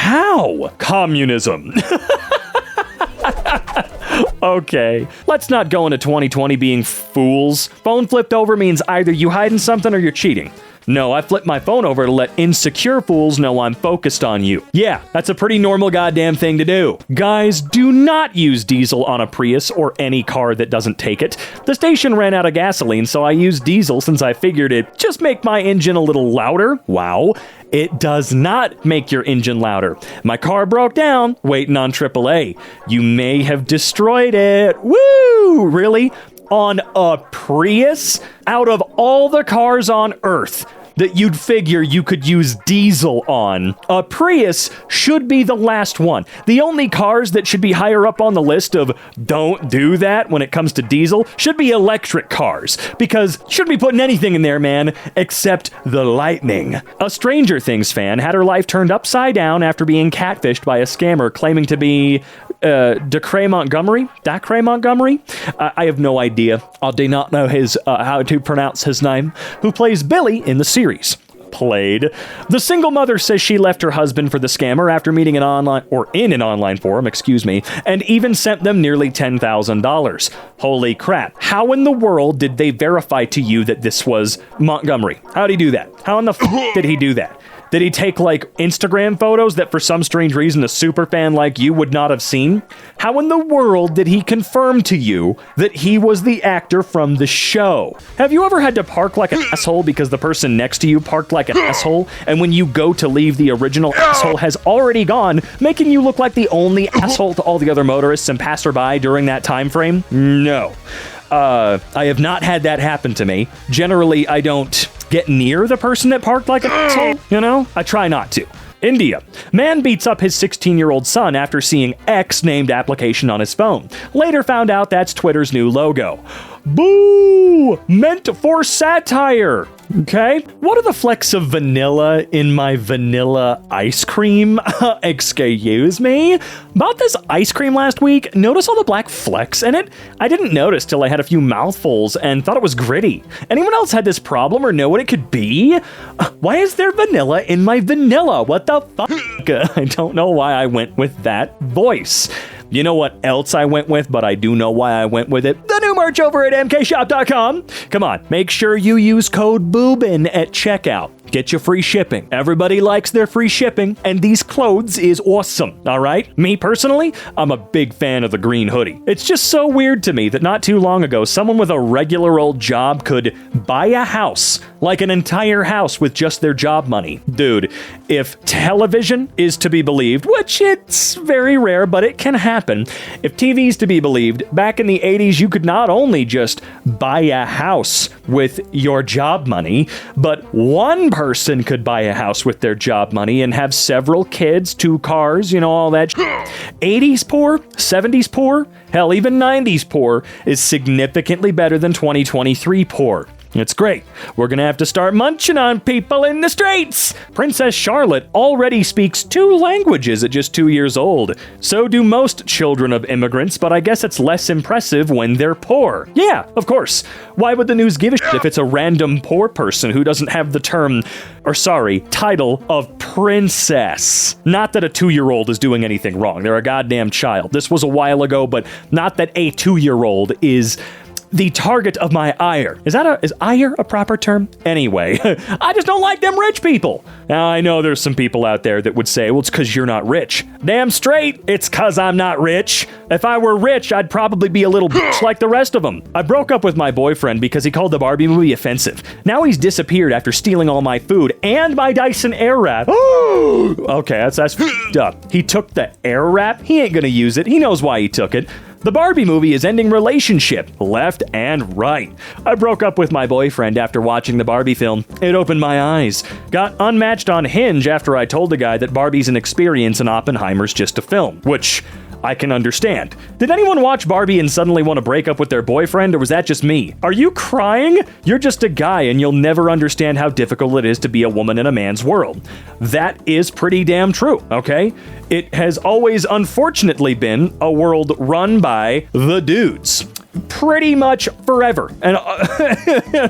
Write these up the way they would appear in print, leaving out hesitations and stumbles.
How? Communism. Okay, let's not go into 2020 being fools. Phone flipped over means either you hiding something or you're cheating. No, I flipped my phone over to let insecure fools know I'm focused on you. Yeah, that's a pretty normal goddamn thing to do. Guys, do not use diesel on a Prius or any car that doesn't take it. The station ran out of gasoline, so I used diesel since I figured it'd just make my engine a little louder. Wow. It does not make your engine louder. My car broke down, waiting on AAA. You may have destroyed it. Woo! Really? On a Prius? Out of all the cars on Earth that you'd figure you could use diesel on, a Prius should be the last one. The only cars that should be higher up on the list of don't do that when it comes to diesel should be electric cars, because you shouldn't be putting anything in there, man, except the lightning. A Stranger Things fan had her life turned upside down after being catfished by a scammer claiming to be Dacre Montgomery? I have no idea. I do not know how to pronounce his name. Who plays Billy in the series. Played. The single mother says she left her husband for the scammer after meeting in an online forum, and even sent them nearly $10,000. Holy crap. How in the world did they verify to you that this was Montgomery? How'd he do that? How in the did he do that? Did he take, like, Instagram photos that for some strange reason a super fan like you would not have seen? How in the world did he confirm to you that he was the actor from the show? Have you ever had to park like an asshole because the person next to you parked like an asshole, and when you go to leave, the original asshole has already gone, making you look like the only asshole to all the other motorists and passerby during that time frame? No. I have not had that happen to me. Generally, I don't get near the person that parked like an asshole, you know? I try not to. India. Man beats up his 16-year-old son after seeing X named application on his phone. Later found out that's Twitter's new logo. Boo! Meant for satire. Okay? What are the flecks of vanilla in my vanilla ice cream? Excuse me? Bought this ice cream last week. Notice all the black flecks in it? I didn't notice till I had a few mouthfuls and thought it was gritty. Anyone else had this problem or know what it could be? Why is there vanilla in my vanilla? What the fuck? I don't know why I went with that voice. You know what else I went with, but I do know why I went with it? The new merch over at EmKayshop.com. Come on, make sure you use code BOOBIN at checkout. Get you free shipping. Everybody likes their free shipping, and these clothes is awesome, all right? Me personally, I'm a big fan of the green hoodie. It's just so weird to me that not too long ago, someone with a regular old job could buy a house, like an entire house with just their job money. Dude, if television is to be believed, which it's very rare, but it can happen. If TV's to be believed, back in the 80s, you could not only just buy a house with your job money, but one person could buy a house with their job money and have several kids, 2 cars, you know, all that. 80s poor, 70s poor, hell, even 90s poor is significantly better than 2023 poor. It's great. We're gonna have to start munching on people in the streets. Princess Charlotte already speaks 2 languages at just 2 years old. So do most children of immigrants, but I guess it's less impressive when they're poor. Yeah, of course. Why would the news give a shit if it's a random poor person who doesn't have the title of princess? Not that a 2-year-old is doing anything wrong. They're a goddamn child. This was a while ago, but not that a 2-year-old is the target of my ire. Is ire a proper term? Anyway, I just don't like them rich people. Now, I know there's some people out there that would say, well, it's because you're not rich. Damn straight, it's because I'm not rich. If I were rich, I'd probably be a little bitch like the rest of them. I broke up with my boyfriend because he called the Barbie movie offensive. Now he's disappeared after stealing all my food and my Dyson Airwrap. Okay, that's f***ed up. He took the Airwrap? He ain't gonna use it. He knows why he took it. The Barbie movie is ending relationship, left and right. I broke up with my boyfriend after watching the Barbie film. It opened my eyes. Got unmatched on Hinge after I told the guy that Barbie's an experience and Oppenheimer's just a film, which I can understand. Did anyone watch Barbie and suddenly want to break up with their boyfriend, or was that just me? Are you crying? You're just a guy and you'll never understand how difficult it is to be a woman in a man's world. That is pretty damn true, okay? It has always unfortunately been a world run by the dudes. pretty much forever. And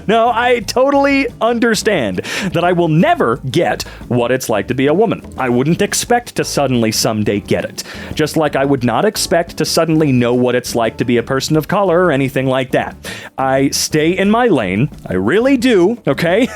no, I totally understand that I will never get what it's like to be a woman. I wouldn't expect to suddenly someday get it. Just like I would not expect to suddenly know what it's like to be a person of color or anything like that. I stay in my lane. I really do, okay?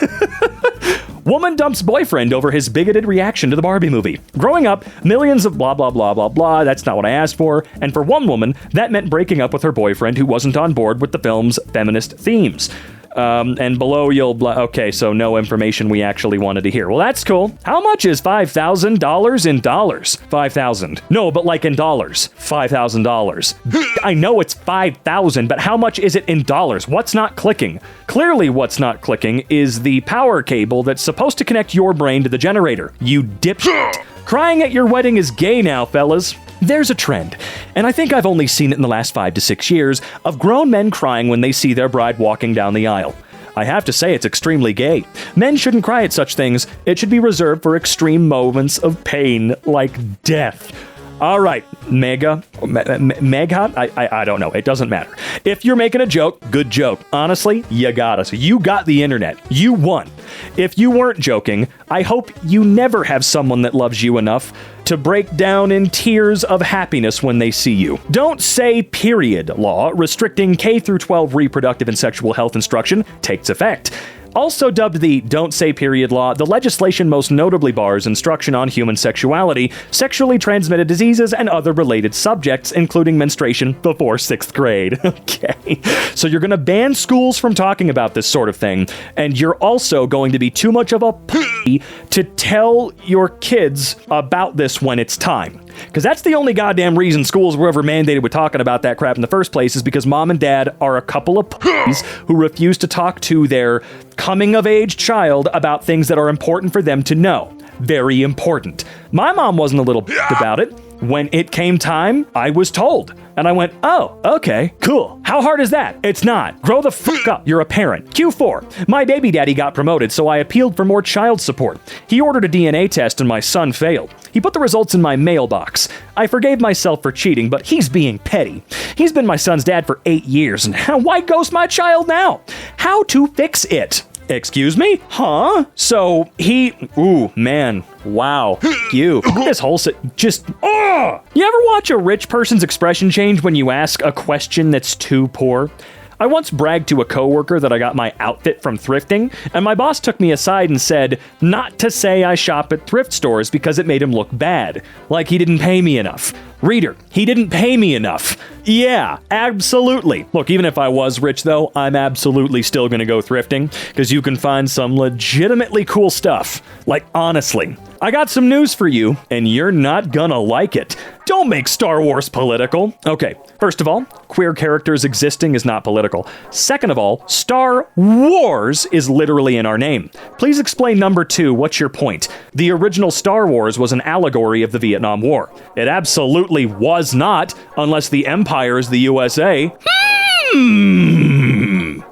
Woman dumps boyfriend over his bigoted reaction to the Barbie movie. Growing up, millions of blah, blah, blah, blah, blah, that's not what I asked for. And for one woman, that meant breaking up with her boyfriend who wasn't on board with the film's feminist themes. And below okay, so no information we actually wanted to hear. Well, that's cool. How much is $5,000 in dollars? 5,000. No, but like in dollars. $5,000. I know it's 5,000, but how much is it in dollars? What's not clicking? Clearly what's not clicking is the power cable that's supposed to connect your brain to the generator. You dipshit. Crying at your wedding is gay now, fellas. There's a trend, and I think I've only seen it in the last 5 to 6 years, of grown men crying when they see their bride walking down the aisle. I have to say it's extremely gay. Men shouldn't cry at such things. It should be reserved for extreme moments of pain, like death. All right, Megha, I don't know. It doesn't matter. If you're making a joke, good joke. Honestly, you got us. You got the internet. You won. If you weren't joking, I hope you never have someone that loves you enough to break down in tears of happiness when they see you. Don't say period law restricting K-12 reproductive and sexual health instruction takes effect. Also dubbed the Don't Say Period law, the legislation most notably bars instruction on human sexuality, sexually transmitted diseases, and other related subjects, including menstruation, before 6th grade. Okay. So you're going to ban schools from talking about this sort of thing, and you're also going to be too much of a p*** to tell your kids about this when it's time. Because that's the only goddamn reason schools were ever mandated with talking about that crap in the first place, is because mom and dad are a couple of p***s who refuse to talk to their coming-of-age child about things that are important for them to know. Very important. My mom wasn't a little about it. When it came time, I was told. And I went, oh, okay, cool. How hard is that? It's not. Grow the fuck up. You're a parent. Q4. My baby daddy got promoted, so I appealed for more child support. He ordered a DNA test and my son failed. He put the results in my mailbox. I forgave myself for cheating, but he's being petty. He's been my son's dad for 8 years, and why ghost my child now? How to fix it? Excuse me? Huh? So ooh, man. Wow. You. This whole just, You ever watch a rich person's expression change when you ask a question that's too poor? I once bragged to a coworker that I got my outfit from thrifting, and my boss took me aside and said not to say I shop at thrift stores because it made him look bad, like he didn't pay me enough. Reader, he didn't pay me enough. Yeah, absolutely. Look, even if I was rich, though, I'm absolutely still going to go thrifting, because you can find some legitimately cool stuff. Like, honestly. I got some news for you, and you're not gonna like it. Don't make Star Wars political. Okay, first of all, queer characters existing is not political. Second of all, Star Wars is literally in our name. Please explain number 2, what's your point? The original Star Wars was an allegory of the Vietnam War. It absolutely was not, unless the Empire is the USA.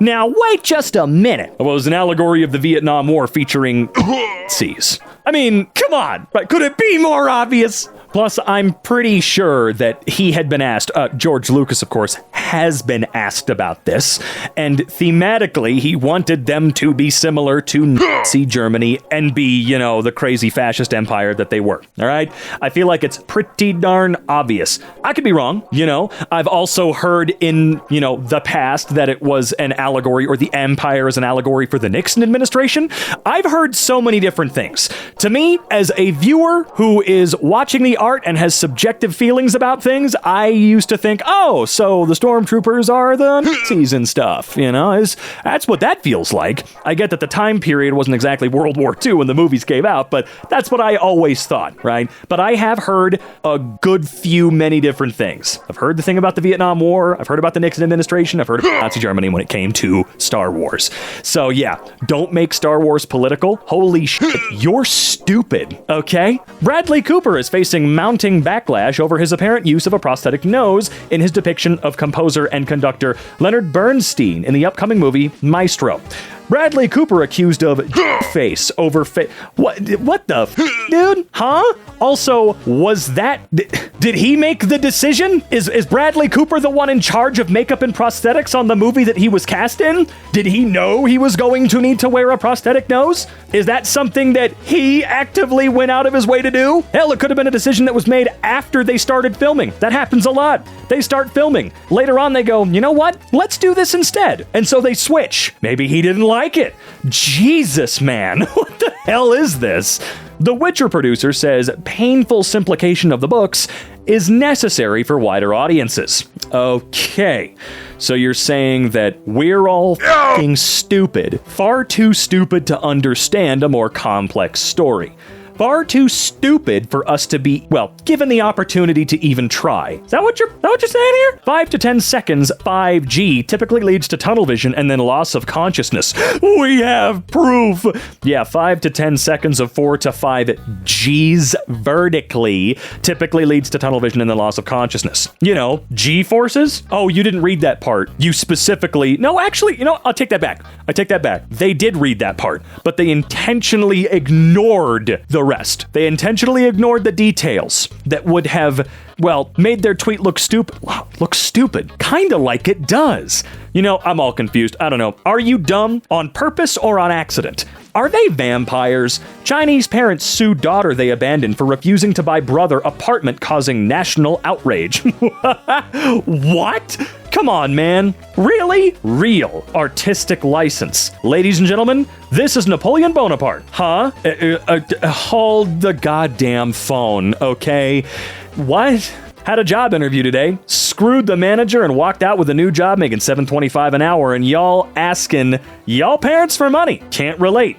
Now, wait just a minute. It was an allegory of the Vietnam War featuring Nazis. I mean, come on. Could it be more obvious? Plus, I'm pretty sure that he had been asked, George Lucas, of course, has been asked about this, and thematically, he wanted them to be similar to Nazi Germany and be, the crazy fascist empire that they were, all right? I feel like it's pretty darn obvious. I could be wrong, I've also heard in, the past that it was an allegory, or the empire is an allegory for the Nixon administration. I've heard so many different things. To me, as a viewer who is watching the art and has subjective feelings about things, I used to think, oh, so the stormtroopers are the Nazis and stuff, that's what that feels like. I get that the time period wasn't exactly World War II when the movies came out, but that's what I always thought, right? But I have heard a good few, many different things. I've heard the thing about the Vietnam War, I've heard about the Nixon administration, I've heard about Nazi Germany when it came to Star Wars. So yeah, don't make Star Wars political. Holy shit, you're stupid, okay? Bradley Cooper is facing mounting backlash over his apparent use of a prosthetic nose in his depiction of composer and conductor Leonard Bernstein in the upcoming movie Maestro. Bradley Cooper accused of face over face. What the dude? Huh? Also, was that... Did he make the decision? Is Bradley Cooper the one in charge of makeup and prosthetics on the movie that he was cast in? Did he know he was going to need to wear a prosthetic nose? Is that something that he actively went out of his way to do? Hell, it could have been a decision that was made after they started filming. That happens a lot. They start filming. Later on, they go, you know what? Let's do this instead. And so they switch. Maybe he didn't like it. Jesus, man. What the hell is this? The Witcher producer says painful simplification of the books is necessary for wider audiences. Okay, so you're saying that we're all f***ing stupid, far too stupid to understand a more complex story. Far too stupid for us to be, well, given the opportunity to even try. Is that what you're saying here? 5 to 10 seconds 5G typically leads to tunnel vision and then loss of consciousness. We have proof. Yeah, 5 to 10 seconds of 4 to 5 Gs vertically typically leads to tunnel vision and then loss of consciousness. You know, G forces? Oh, you didn't read that part. You specifically, no, actually, you know, I'll take that back. I take that back. They did read that part, but they intentionally ignored the rest. They intentionally ignored the details that would have, well, made their tweet look stupid. Kinda like it does. You know, I'm all confused. I don't know. Are you dumb on purpose or on accident? Are they vampires? Chinese parents sue daughter they abandoned for refusing to buy brother apartment, causing national outrage. What? Come on, man. Really? Real artistic license. Ladies and gentlemen, this is Napoleon Bonaparte. Huh? Hold the goddamn phone, okay? What? Had a job interview today, screwed the manager and walked out with a new job making $7.25 an hour, and y'all asking y'all parents for money. Can't relate.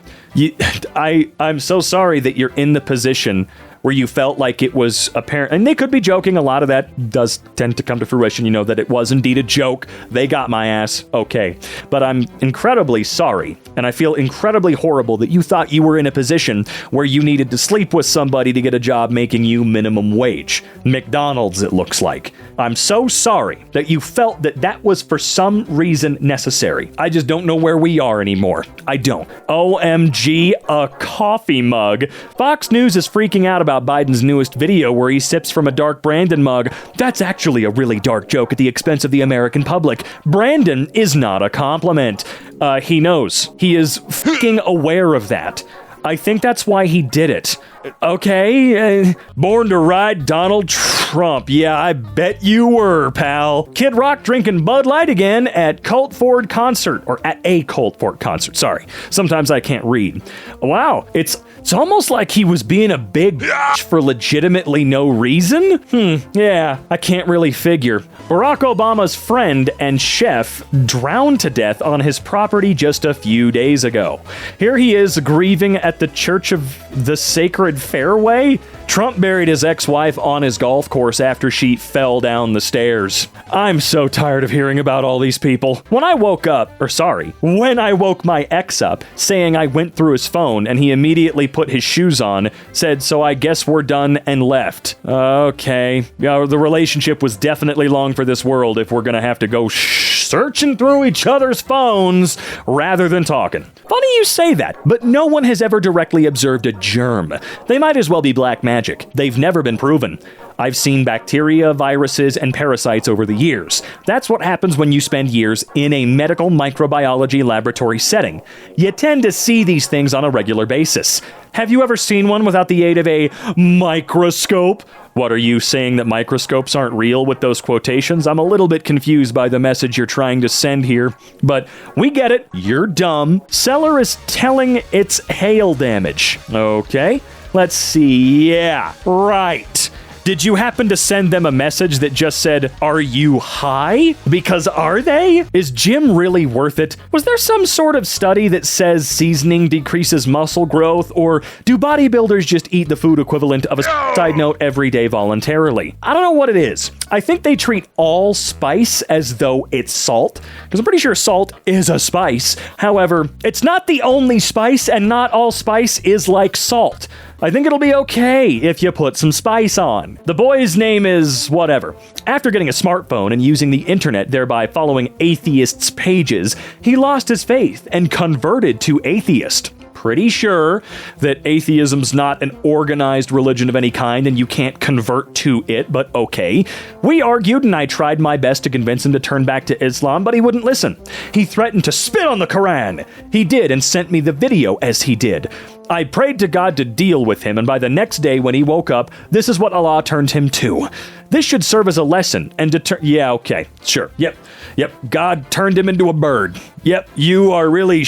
I'm so sorry that you're in the position where you felt like it was apparent, and they could be joking. A lot of that does tend to come to fruition, you know, that it was indeed a joke. They got my ass. Okay. But I'm incredibly sorry, and I feel incredibly horrible that you thought you were in a position where you needed to sleep with somebody to get a job making you minimum wage. McDonald's, it looks like. I'm so sorry that you felt that that was for some reason necessary. I just don't know where we are anymore. I don't. OMG, a coffee mug. Fox News is freaking out about Biden's newest video where he sips from a dark Brandon mug. That's actually a really dark joke at the expense of the American public. Brandon is not a compliment. He knows. He is fucking aware of that. I think that's why he did it. Okay, born to ride Donald Trump. Yeah, I bet you were, pal. Kid Rock drinking Bud Light again at Colt Ford concert, or at a Colt Ford concert, sorry. Sometimes I can't read. Wow, it's almost like he was being a big bitch for legitimately no reason? Yeah, I can't really figure. Barack Obama's friend and chef drowned to death on his property just a few days ago. Here he is grieving at the Church of the Sacred Fairway. Trump buried his ex-wife on his golf course after she fell down the stairs. I'm so tired of hearing about all these people. When I woke my ex up saying I went through his phone and he immediately put his shoes on, said, so I guess we're done, and left. Okay. Yeah, the relationship was definitely long for this world if we're gonna have to go searching through each other's phones rather than talking. Funny you say that, but no one has ever directly observed a germ. They might as well be black magic. They've never been proven. I've seen bacteria, viruses, and parasites over the years. That's what happens when you spend years in a medical microbiology laboratory setting. You tend to see these things on a regular basis. Have you ever seen one without the aid of a microscope? What, are you saying that microscopes aren't real with those quotations? I'm a little bit confused by the message you're trying to send here, but we get it. You're dumb. Seller is telling it's hail damage. Okay, let's see. Yeah, right. Did you happen to send them a message that just said, are you high? Because are they? Is gym really worth it? Was there some sort of study that says seasoning decreases muscle growth, or do bodybuilders just eat the food equivalent of a side note every day voluntarily? I don't know what it is. I think they treat all spice as though it's salt, because I'm pretty sure salt is a spice. However, it's not the only spice, and not all spice is like salt. I think it'll be okay if you put some spice on. The boy's name is whatever. After getting a smartphone and using the internet, thereby following atheists' pages, he lost his faith and converted to atheist. Pretty sure that atheism's not an organized religion of any kind and you can't convert to it, but okay. We argued and I tried my best to convince him to turn back to Islam, but he wouldn't listen. He threatened to spit on the Quran. He did and sent me the video as he did. I prayed to God to deal with him, and by the next day when he woke up, this is what Allah turned him to. This should serve as a lesson and deter— Yeah, okay, sure, yep. God turned him into a bird. Yep, you are really—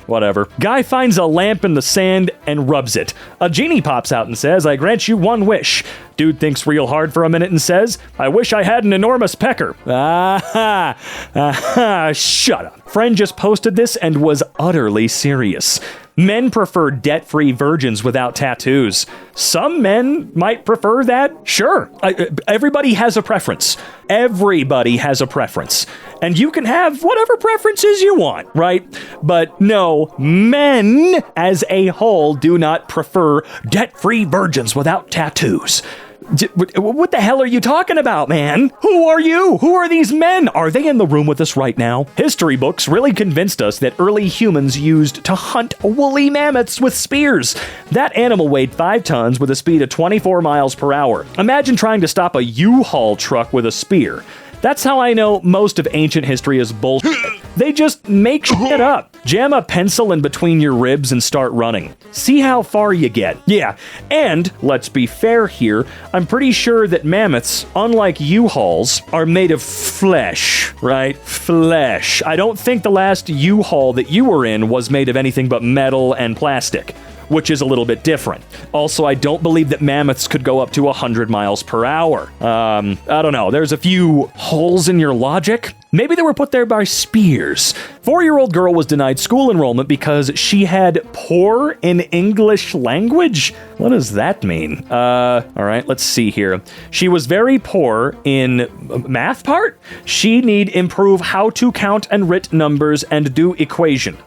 Whatever. Guy finds a lamp in the sand and rubs it. A genie pops out and says, I grant you one wish. Dude thinks real hard for a minute and says, I wish I had an enormous pecker. Shut up. Friend just posted this and was utterly serious. Men prefer debt-free virgins without tattoos. Some men might prefer that. Sure. Everybody has a preference. Everybody has a preference. And you can have whatever preferences you want, right? But no, men as a whole do not prefer debt-free virgins without tattoos. What the hell are you talking about, man? Who are you? Who are these men? Are they in the room with us right now? History books really convinced us that early humans used to hunt woolly mammoths with spears. That animal weighed 5 tons with a speed of 24 miles per hour. Imagine trying to stop a U-Haul truck with a spear. That's how I know most of ancient history is bullshit. They just make shit up. Jam a pencil in between your ribs and start running. See how far you get. Yeah, and let's be fair here, I'm pretty sure that mammoths, unlike U-Hauls, are made of flesh, right? Flesh. I don't think the last U-Haul that you were in was made of anything but metal and plastic, which is a little bit different. Also, I don't believe that mammoths could go up to 100 miles per hour. I don't know. There's a few holes in your logic. Maybe they were put there by spears. 4-year-old girl was denied school enrollment because she had poor in English language? What does that mean? All right, let's see here. She was very poor in math part? She need improve how to count and write numbers and do equation.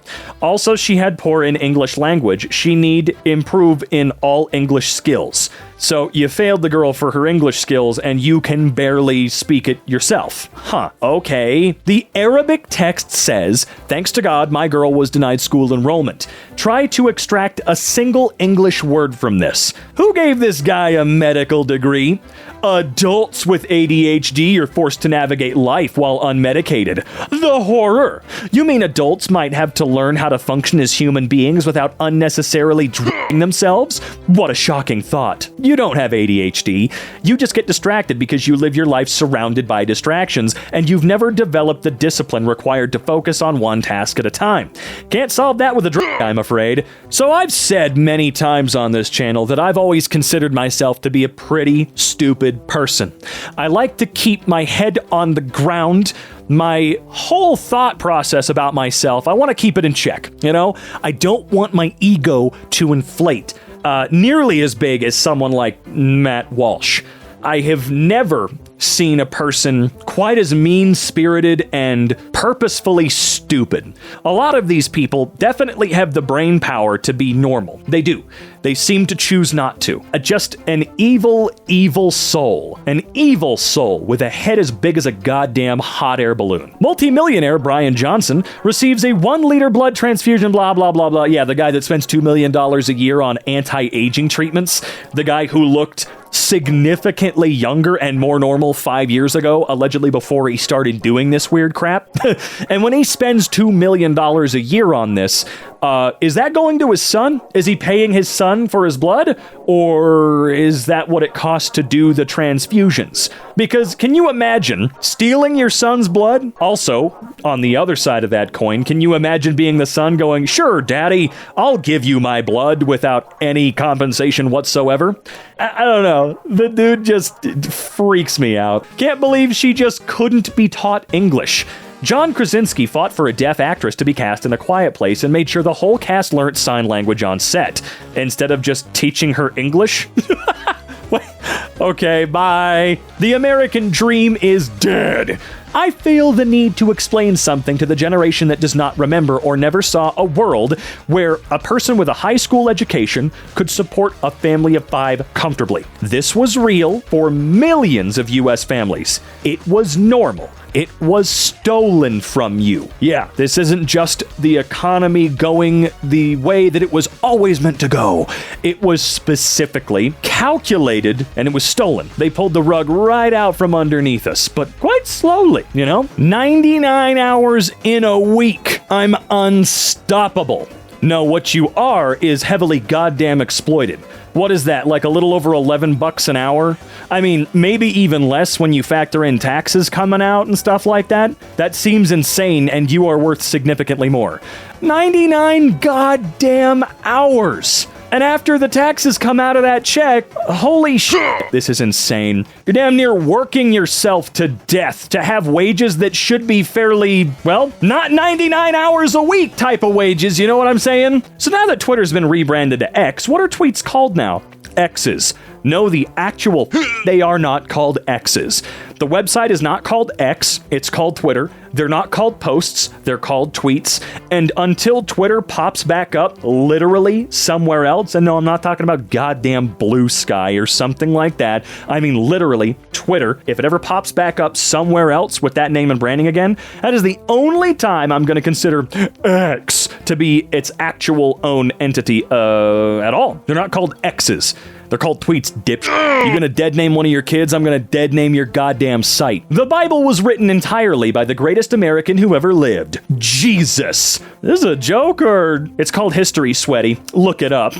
Also, she had poor in English language. She need improve in all English skills. So you failed the girl for her English skills and you can barely speak it yourself. Huh, okay. The Arabic text says, thanks to God, my girl was denied school enrollment. Try to extract a single English word from this. Who gave this guy a medical degree? Adults with ADHD are forced to navigate life while unmedicated. The horror! You mean adults might have to learn how to function as human beings without unnecessarily drowning themselves? What a shocking thought. You don't have ADHD. You just get distracted because you live your life surrounded by distractions, and you've never developed the discipline required to focus on one task at a time. Can't solve that with a drug, I'm afraid. So I've said many times on this channel that I've always considered myself to be a pretty stupid person. I like to keep my head on the ground. My whole thought process about myself, I want to keep it in check, you know? I don't want my ego to inflate nearly as big as someone like Matt Walsh. I have never seen a person quite as mean-spirited and purposefully stupid. A lot of these people definitely have the brain power to be normal. They do. They seem to choose not to. Just an evil, evil soul. An evil soul with a head as big as a goddamn hot air balloon. Multi-millionaire Brian Johnson receives a 1-liter blood transfusion, blah, blah, blah, blah. Yeah, the guy that spends $2 million a year on anti-aging treatments. The guy who looked significantly younger and more normal 5 years ago, allegedly before he started doing this weird crap. And when he spends $2 million a year on this, is that going to his son? Is he paying his son for his blood? Or is that what it costs to do the transfusions? Because can you imagine stealing your son's blood? Also, on the other side of that coin, can you imagine being the son going, sure, daddy, I'll give you my blood without any compensation whatsoever? I don't know. The dude just freaks me out. Can't believe she just couldn't be taught English. John Krasinski fought for a deaf actress to be cast in A Quiet Place and made sure the whole cast learned sign language on set, instead of just teaching her English. Okay, bye. The American dream is dead. I feel the need to explain something to the generation that does not remember or never saw a world where a person with a high school education could support a family of 5 comfortably. This was real for millions of US families. It was normal. It was stolen from you. Yeah, this isn't just the economy going the way that it was always meant to go. It was specifically calculated and it was stolen. They pulled the rug right out from underneath us, but quite slowly, 99 hours in a week. I'm unstoppable. No, what you are is heavily goddamn exploited. What is that, like a little over $11 an hour? I mean, maybe even less when you factor in taxes coming out and stuff like that. That seems insane, and you are worth significantly more. 99 goddamn hours! And after the taxes come out of that check, holy shit, this is insane. You're damn near working yourself to death to have wages that should be fairly, well, not 99 hours a week type of wages, you know what I'm saying? So now that Twitter's been rebranded to X, what are tweets called now? X's. No, the actual, they are not called X's. The website is not called X, it's called Twitter. They're not called posts, they're called tweets. And until Twitter pops back up literally somewhere else, and no, I'm not talking about goddamn Blue Sky or something like that. I mean literally Twitter. If it ever pops back up somewhere else with that name and branding again, that is the only time I'm going to consider X to be its actual own entity at all. They're not called X's. They're called tweets, dipsh. You're gonna dead name one of your kids, I'm gonna dead name your goddamn site. The Bible was written entirely by the greatest American who ever lived. Jesus. This is a joke, or it's called history, sweaty. Look it up.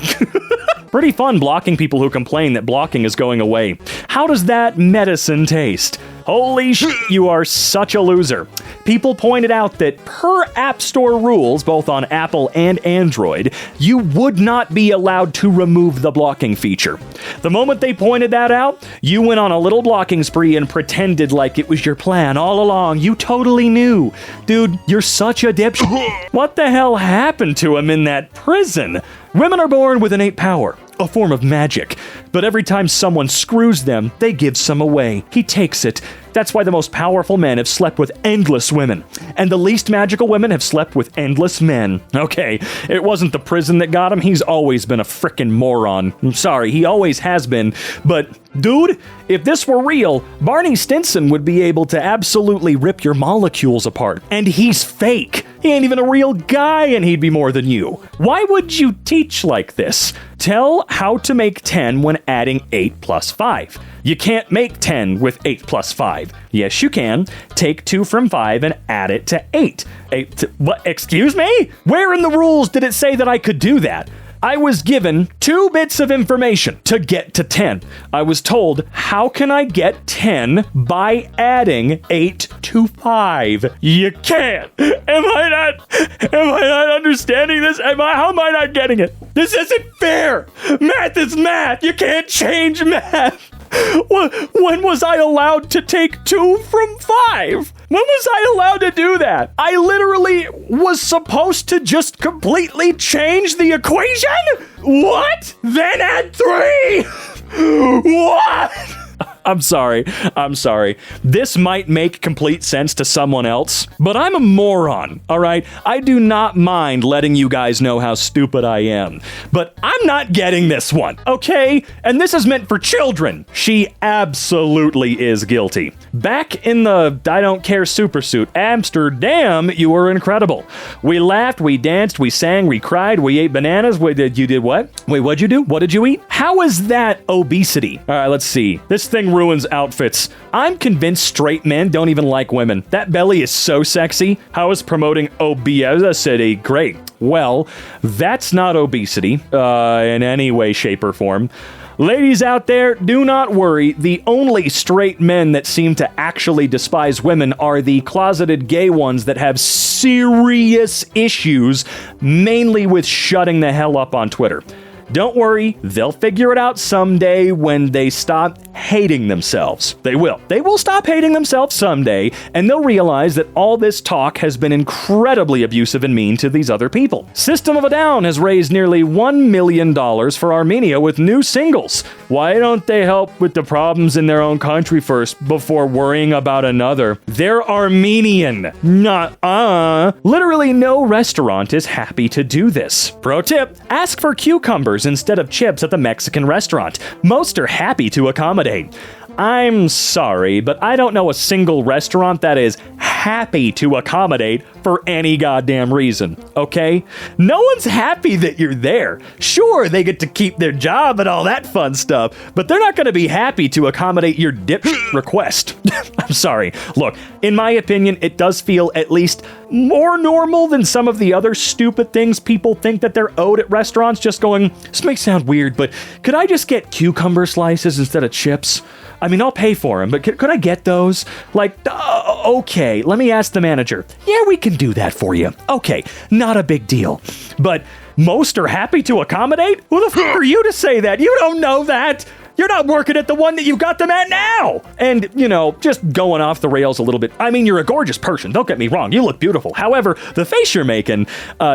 Pretty fun blocking people who complain that blocking is going away. How does that medicine taste? Holy shit, you are such a loser. People pointed out that per App Store rules, both on Apple and Android, you would not be allowed to remove the blocking feature. The moment they pointed that out, you went on a little blocking spree and pretended like it was your plan all along. You totally knew. Dude, you're such a dipshit. What the hell happened to him in that prison? Women are born with innate power, a form of magic. But every time someone screws them, they give some away. He takes it. That's why the most powerful men have slept with endless women, and the least magical women have slept with endless men. Okay, it wasn't the prison that got him. He's always been a frickin' moron. I'm sorry, he always has been. But, dude, if this were real, Barney Stinson would be able to absolutely rip your molecules apart. And he's fake. He ain't even a real guy, and he'd be more than you. Why would you teach like this? Tell how to make 10 when adding 8 plus 5. You can't make 10 with 8 plus 5. Yes, you can. Take 2 from 5 and add it to 8. What? Excuse me? Where in the rules did it say that I could do that? I was given 2 bits of information to get to 10. I was told, how can I get 10 by adding 8 to 5? You can't. Am I not understanding this? How am I not getting it? This isn't fair. Math is math. You can't change math. When was I allowed to take 2 from 5? When was I allowed to do that? I literally was supposed to just completely change the equation? What? Then add 3? What? I'm sorry. This might make complete sense to someone else, but I'm a moron, all right? I do not mind letting you guys know how stupid I am, but I'm not getting this one, okay? And this is meant for children. She absolutely is guilty. Back in the I don't care supersuit, Amsterdam, you were incredible. We laughed, we danced, we sang, we cried, we ate bananas. You did what? Wait, what'd you do? What did you eat? How is that obesity? All right, let's see. This thing ruins outfits. I'm convinced straight men don't even like women. That belly is so sexy. How is promoting obesity great? Well, that's not obesity in any way, shape, or form. Ladies out there, do not worry. The only straight men that seem to actually despise women are the closeted gay ones that have serious issues, mainly with shutting the hell up on Twitter. Don't worry, they'll figure it out someday when they stop hating themselves. They will. They will stop hating themselves someday, and they'll realize that all this talk has been incredibly abusive and mean to these other people. System of a Down has raised nearly $1 million for Armenia with new singles. Why don't they help with the problems in their own country first before worrying about another? They're Armenian. Literally no restaurant is happy to do this. Pro tip, ask for cucumbers instead of chips at the Mexican restaurant. Most are happy to accommodate. I'm sorry, but I don't know a single restaurant that is happy to accommodate for any goddamn reason, okay? No one's happy that you're there. Sure, they get to keep their job and all that fun stuff, but they're not going to be happy to accommodate your dipshit request. I'm sorry. Look, in my opinion, it does feel at least more normal than some of the other stupid things people think that they're owed at restaurants, just going, this may sound weird, but could I just get cucumber slices instead of chips? I mean, I'll pay for them, but could I get those? Like, okay, let me ask the manager. Yeah, we can do that for you. Okay, not a big deal. But most are happy to accommodate? Who the f*** are you to say that? You don't know that. You're not working at the one that you got them at now. And, just going off the rails a little bit. I mean, you're a gorgeous person. Don't get me wrong. You look beautiful. However, the face you're making,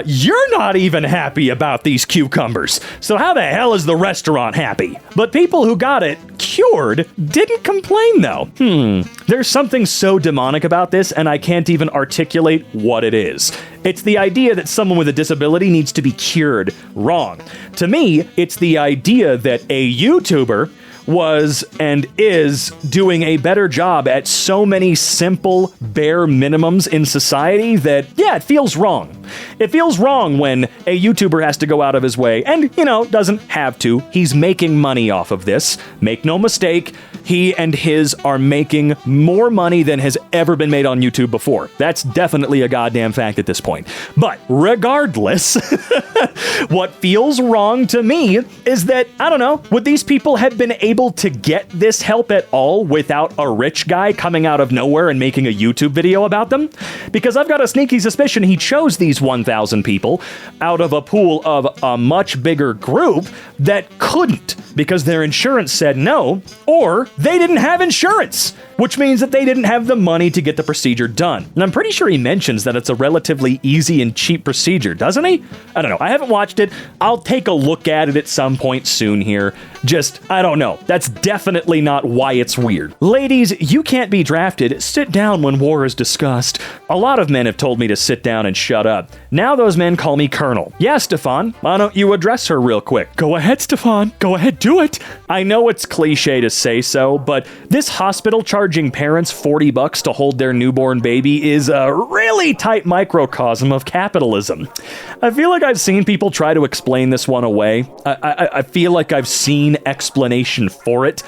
you're not even happy about these cucumbers. So how the hell is the restaurant happy? But people who got it cured didn't complain, though. There's something so demonic about this, and I can't even articulate what it is. It's the idea that someone with a disability needs to be cured. Wrong. To me, it's the idea that a YouTuber was and is doing a better job at so many simple, bare minimums in society that, yeah, it feels wrong. It feels wrong when a YouTuber has to go out of his way and, doesn't have to. He's making money off of this. Make no mistake, he and his are making more money than has ever been made on YouTube before. That's definitely a goddamn fact at this point. But regardless, what feels wrong to me is that, I don't know, would these people have been able to get this help at all without a rich guy coming out of nowhere and making a YouTube video about them? Because I've got a sneaky suspicion he chose these 1,000 people out of a pool of a much bigger group that couldn't because their insurance said no, or they didn't have insurance, which means that they didn't have the money to get the procedure done. And I'm pretty sure he mentions that it's a relatively easy and cheap procedure, doesn't he? I don't know. I haven't watched it. I'll take a look at it at some point soon here. I don't know. That's definitely not why it's weird. Ladies, you can't be drafted. Sit down when war is discussed. A lot of men have told me to sit down and shut up. Now those men call me Colonel. Yeah, Stefan, why don't you address her real quick? Go ahead, Stefan. Go ahead, do it. I know it's cliche to say so, but this hospital charging parents $40 to hold their newborn baby is a really tight microcosm of capitalism. I feel like I've seen people try to explain this one away. I feel like I've seen explanation for it,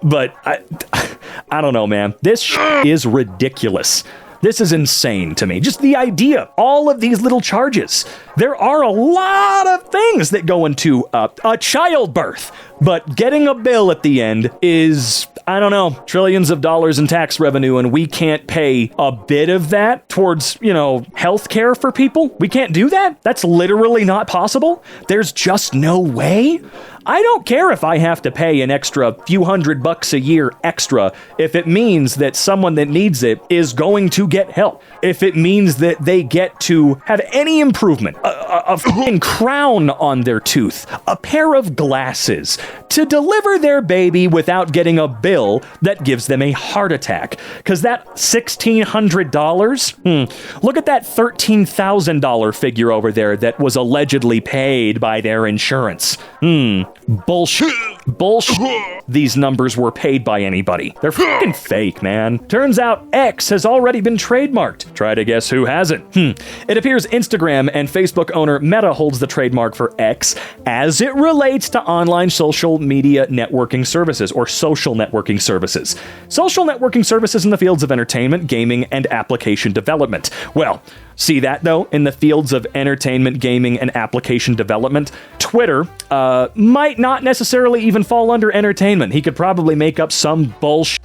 but I don't know, man. This is ridiculous. This is insane to me. Just the idea, all of these little charges. There are a lot of things that go into a childbirth, but getting a bill at the end is, I don't know, trillions of dollars in tax revenue, and we can't pay a bit of that towards, health care for people. We can't do that? That's literally not possible? There's just no way? I don't care if I have to pay an extra few $100 a year extra if it means that someone that needs it is going to get help. If it means that they get to have any improvement, a fucking crown on their tooth, a pair of glasses, to deliver their baby without getting a bill that gives them a heart attack. Because that $1,600, look at that $13,000 figure over there that was allegedly paid by their insurance. Bullshit. These numbers were paid by anybody. They're fucking fake, man. Turns out X has already been trademarked. Try to guess who hasn't. It appears Instagram and Facebook owner Meta holds the trademark for X as it relates to online social media networking services or social networking services. Social networking services in the fields of entertainment, gaming, and application development. Well, see that, though, in the fields of entertainment, gaming, and application development? Twitter might not necessarily even fall under entertainment. He could probably make up some bullshit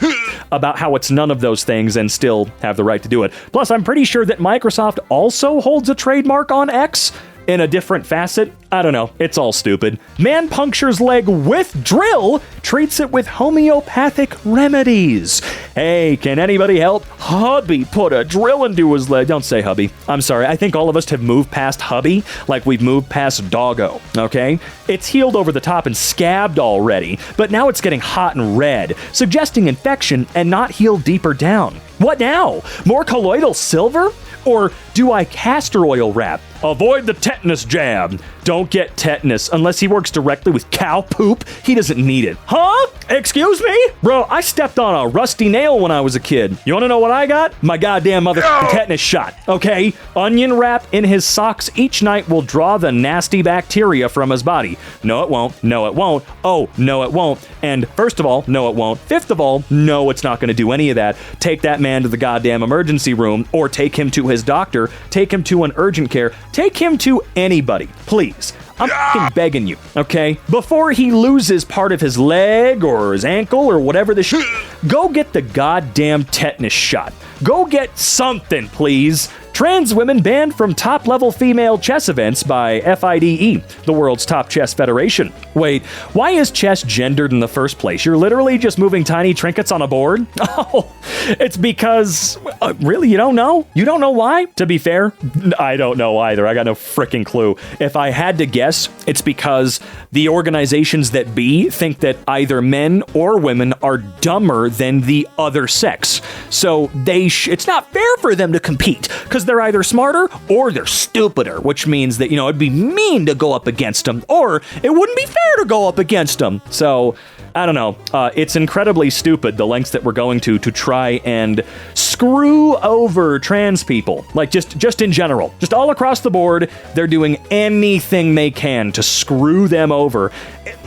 about how it's none of those things and still have the right to do it. Plus, I'm pretty sure that Microsoft also holds a trademark on X. in a different facet. I don't know. It's all stupid. Man punctures leg with drill, treats it with homeopathic remedies. Hey, can anybody help? Hubby put a drill into his leg. Don't say hubby. I'm sorry. I think all of us have moved past hubby like we've moved past doggo, okay? It's healed over the top and scabbed already, but now it's getting hot and red, suggesting infection and not healed deeper down. What now? More colloidal silver? Or do I castor oil wrap? Avoid the tetanus jab. Don't get tetanus unless he works directly with cow poop. He doesn't need it. Huh? Excuse me? Bro, I stepped on a rusty nail when I was a kid. You wanna know what I got? My goddamn tetanus shot, okay? Onion wrap in his socks each night will draw the nasty bacteria from his body. No, it won't. No, it won't. Oh, no, it won't. And first of all, no, it won't. Fifth of all, no, it's not gonna do any of that. Take that man to the goddamn emergency room or take him to his doctor. Take him to an urgent care. Take him to anybody, please. I'm fucking begging you, okay? Before he loses part of his leg or his ankle or whatever the shit, go get the goddamn tetanus shot. Go get something, please. Trans women banned from top-level female chess events by FIDE, the world's top chess federation. Wait, why is chess gendered in the first place? You're literally just moving tiny trinkets on a board? Oh, it's because... really, you don't know? You don't know why? To be fair, I don't know either. I got no freaking clue. If I had to guess, it's because the organizations that be think that either men or women are dumber than the other sex. So it's not fair for them to compete, because they're either smarter or they're stupider, which means that, it'd be mean to go up against them, or it wouldn't be fair to go up against them. So, I don't know. It's incredibly stupid, the lengths that we're going to try and screw over trans people. Like, just in general. Just all across the board, they're doing anything they can to screw them over,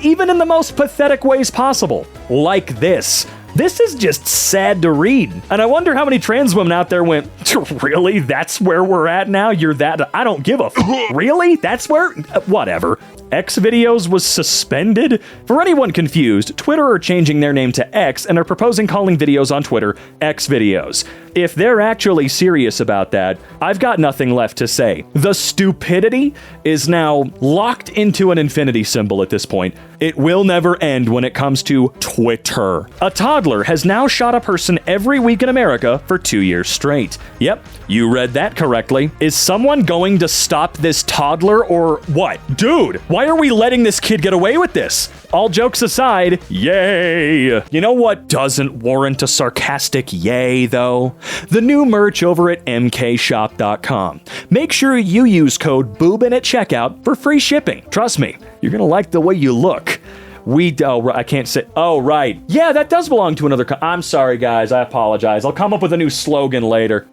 even in the most pathetic ways possible. Like this. This is just sad to read. And I wonder how many trans women out there went, really? That's where we're at now? You're that? I don't give a really? That's where? Whatever. X videos was suspended? For anyone confused, Twitter are changing their name to X and are proposing calling videos on Twitter X videos. If they're actually serious about that, I've got nothing left to say. The stupidity is now locked into an infinity symbol at this point. It will never end when it comes to Twitter. A toddler has now shot a person every week in America for 2 years straight. Yep, you read that correctly. Is someone going to stop this toddler or what? Dude, why are we letting this kid get away with this? All jokes aside, yay! You know what doesn't warrant a sarcastic yay, though? The new merch over at EmKayshop.com. Make sure you use code BOOBIN at checkout for free shipping. Trust me, you're gonna like the way you look. I can't say, oh, right. Yeah, that does belong to another I'm sorry, guys, I apologize. I'll come up with a new slogan later.